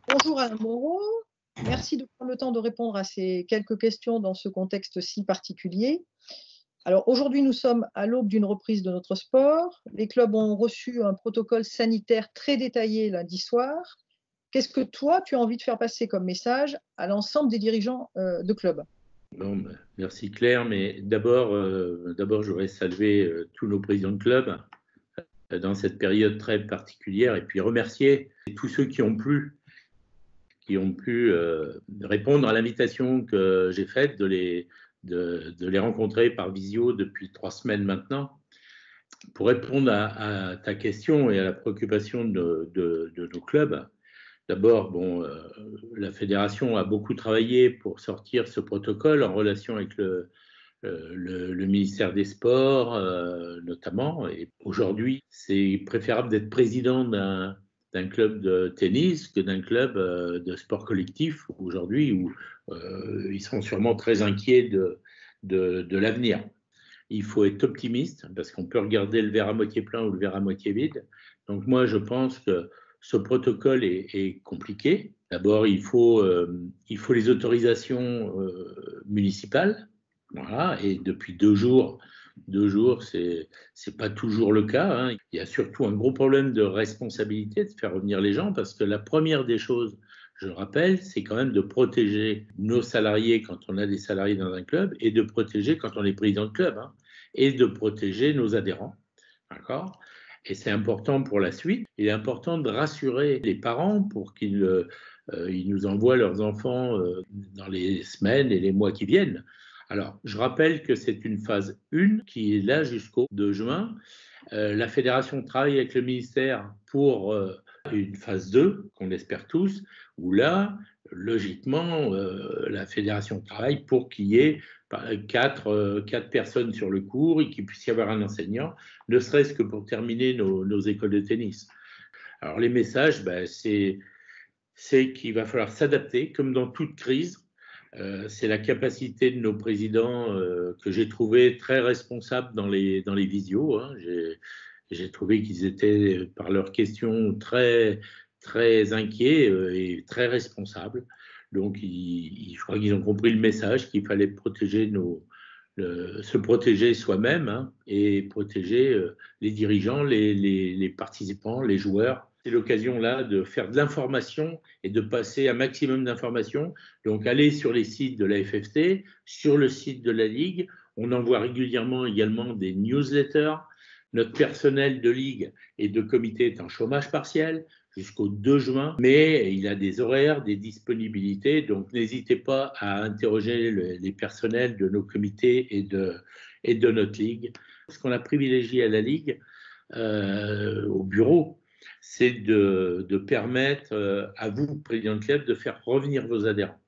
Bonjour Alain Moreau, merci de prendre le temps de répondre à ces quelques questions dans ce contexte si particulier. Alors aujourd'hui, nous sommes à l'aube d'une reprise de notre sport. Les clubs ont reçu un protocole sanitaire très détaillé lundi soir. Qu'est-ce que toi, tu as envie de faire passer comme message à l'ensemble des dirigeants de clubs? Bon, merci Claire, mais d'abord, je voudrais saluer tous nos présidents de club dans cette période très particulière et puis remercier tous ceux qui ont pu répondre à l'invitation que j'ai faite de les rencontrer par visio depuis 3 semaines maintenant. Pour répondre à ta question et à la préoccupation de nos clubs, d'abord, la fédération a beaucoup travaillé pour sortir ce protocole en relation avec le ministère des Sports, notamment. Et aujourd'hui, c'est préférable d'être président d'un club de tennis que d'un club de sport collectif aujourd'hui où ils seront sûrement très inquiets de l'avenir. Il faut être optimiste parce qu'on peut regarder le verre à moitié plein ou le verre à moitié vide. Donc moi, je pense que ce protocole est compliqué. D'abord, il faut les autorisations municipales. Voilà. Et depuis 2 jours, c'est pas toujours le cas, hein. Il y a surtout un gros problème de responsabilité de faire revenir les gens parce que la première des choses, je le rappelle, c'est quand même de protéger nos salariés quand on a des salariés dans un club et de protéger quand on est président de club, hein, et de protéger nos adhérents. D'accord ? Et c'est important pour la suite. Il est important de rassurer les parents pour qu'ils ils nous envoient leurs enfants dans les semaines et les mois qui viennent. Alors, je rappelle que c'est une phase 1 qui est là jusqu'au 2 juin. La fédération travaille avec le ministère pour une phase 2, qu'on espère tous, où là, logiquement, la fédération travaille pour qu'il y ait quatre personnes sur le cours et qu'il puisse y avoir un enseignant, ne serait-ce que pour terminer nos écoles de tennis. Alors, les messages, c'est qu'il va falloir s'adapter, comme dans toute crise. C'est la capacité de nos présidents que j'ai trouvé très responsables dans les visios, hein. J'ai trouvé qu'ils étaient, par leurs questions, très, très inquiets et très responsables. Donc, je crois qu'ils ont compris le message qu'il fallait se protéger soi-même, hein, et protéger les dirigeants, les participants, les joueurs. C'est l'occasion là de faire de l'information et de passer un maximum d'informations. Donc, aller sur les sites de la FFT, sur le site de la Ligue. On envoie régulièrement également des newsletters. Notre personnel de Ligue et de comité est en chômage partiel jusqu'au 2 juin, mais il a des horaires, des disponibilités, donc n'hésitez pas à interroger les personnels de nos comités et de notre Ligue. Ce qu'on a privilégié à la Ligue, au bureau, c'est de permettre à vous, président de club, de faire revenir vos adhérents.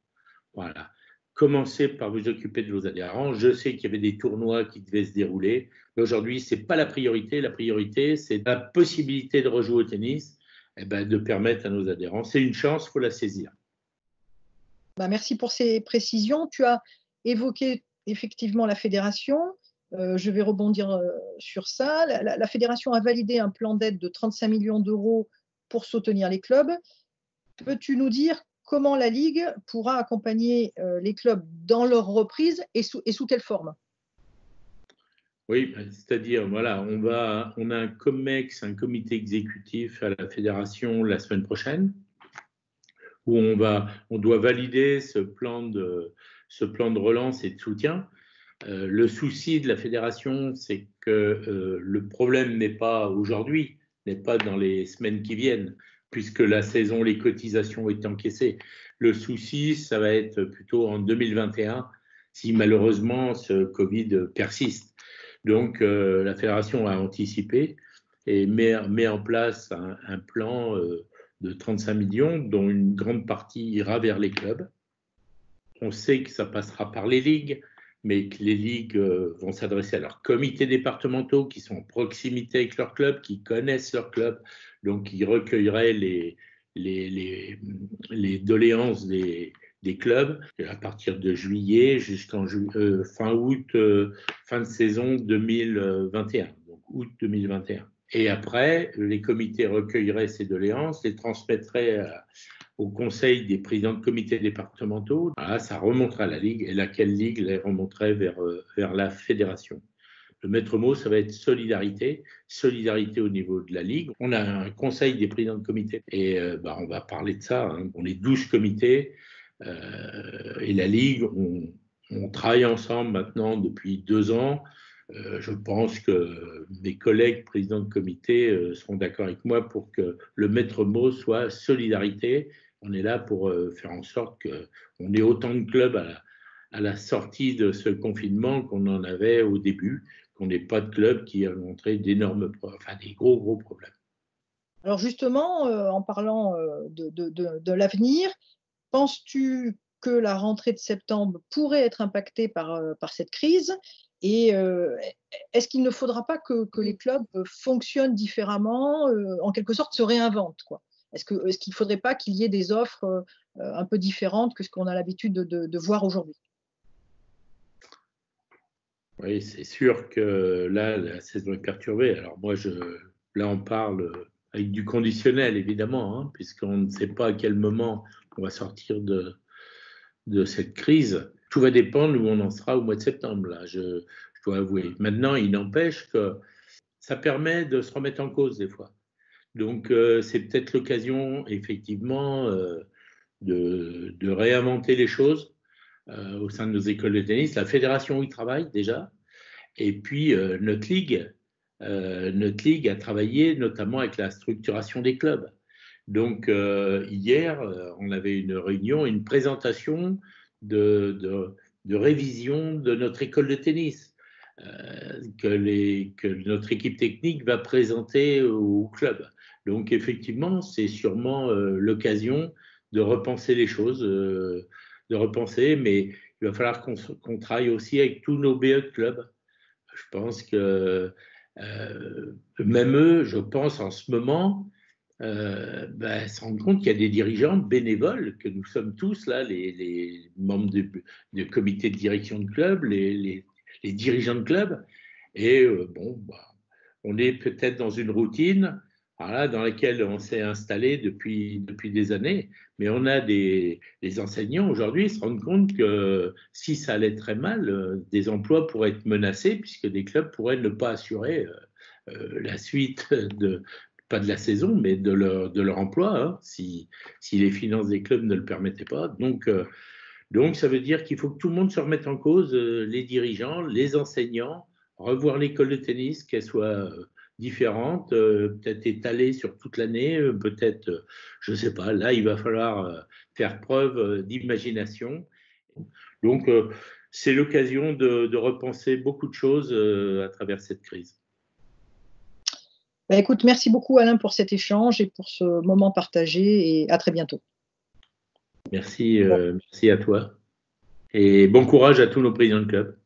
Voilà. Commencez par vous occuper de vos adhérents. Je sais qu'il y avait des tournois qui devaient se dérouler, mais aujourd'hui, ce n'est pas la priorité. La priorité, c'est la possibilité de rejouer au tennis, de permettre à nos adhérents. C'est une chance, il faut la saisir. Merci pour ces précisions. Tu as évoqué effectivement la fédération. Je vais rebondir sur ça. La fédération a validé un plan d'aide de 35 millions d'euros pour soutenir les clubs. Peux-tu nous dire comment la Ligue pourra accompagner les clubs dans leur reprise et sous quelle forme? Oui, c'est-à-dire, voilà, on a un COMEX, un comité exécutif à la fédération la semaine prochaine, où on doit valider ce plan de relance et de soutien. Le souci de la fédération, c'est que le problème n'est pas aujourd'hui, n'est pas dans les semaines qui viennent, puisque la saison, les cotisations ont été encaissées. Le souci, ça va être plutôt en 2021, si malheureusement ce Covid persiste. Donc la fédération a anticipé et met en place un plan de 35 millions, dont une grande partie ira vers les clubs. On sait que ça passera par les ligues, mais que les ligues vont s'adresser à leurs comités départementaux qui sont en proximité avec leurs clubs, qui connaissent leurs clubs, donc qui recueilleraient les doléances des clubs à partir de juillet jusqu'en fin août, fin de saison 2021, donc août 2021. Et après, les comités recueilleraient ces doléances, les transmettraient au conseil des présidents de comités départementaux. Voilà, ça remonterait à la Ligue, et laquelle Ligue les remonterait vers la fédération. Le maître mot, ça va être solidarité, solidarité au niveau de la Ligue. On a un conseil des présidents de comité et on va parler de ça. Hein. On est 12 comités et la Ligue, on travaille ensemble maintenant depuis 2 ans. Je pense que mes collègues présidents de comité seront d'accord avec moi pour que le maître mot soit solidarité. On est là pour faire en sorte qu'on ait autant de clubs à la sortie de ce confinement qu'on en avait au début, qu'on n'ait pas de club qui a montré des gros problèmes. Alors justement, en parlant de l'avenir, penses-tu que la rentrée de septembre pourrait être impactée par cette crise? Et est-ce qu'il ne faudra pas que les clubs fonctionnent différemment, en quelque sorte se réinventent, quoi? Est-ce qu'il ne faudrait pas qu'il y ait des offres un peu différentes que ce qu'on a l'habitude de voir aujourd'hui? Oui, c'est sûr que là, la saison est perturbée. Alors moi, là, on parle avec du conditionnel, évidemment, hein, puisqu'on ne sait pas à quel moment on va sortir de cette crise. Tout va dépendre où on en sera au mois de septembre, là, je dois avouer. Maintenant, il n'empêche que ça permet de se remettre en cause des fois. Donc, c'est peut-être l'occasion, effectivement, de réinventer les choses au sein de nos écoles de tennis. La fédération y travaille déjà. Et puis, notre ligue a travaillé notamment avec la structuration des clubs. Donc, hier, on avait une réunion, une présentation de révision de notre école de tennis que notre équipe technique va présenter au club. Donc, effectivement, c'est sûrement l'occasion de repenser les choses, mais il va falloir qu'on travaille aussi avec tous nos BE de clubs. Je pense que même eux, je pense en ce moment, se rendre compte qu'il y a des dirigeants bénévoles, que nous sommes tous là, les membres de comité de direction de club, les dirigeants de club, et on est peut-être dans une routine dans laquelle on s'est installé depuis des années, mais on a les enseignants aujourd'hui se rendent compte que si ça allait très mal, des emplois pourraient être menacés puisque des clubs pourraient ne pas assurer la suite pas de la saison, mais de leur emploi, hein, si les finances des clubs ne le permettaient pas. Donc ça veut dire qu'il faut que tout le monde se remette en cause, les dirigeants, les enseignants, revoir l'école de tennis, qu'elle soit différente, peut-être étalée sur toute l'année, peut-être, je ne sais pas, là, il va falloir faire preuve d'imagination. Donc, c'est l'occasion de repenser beaucoup de choses à travers cette crise. Écoute, merci beaucoup Alain pour cet échange et pour ce moment partagé et à très bientôt. Merci à toi et bon courage à tous nos présidents de club.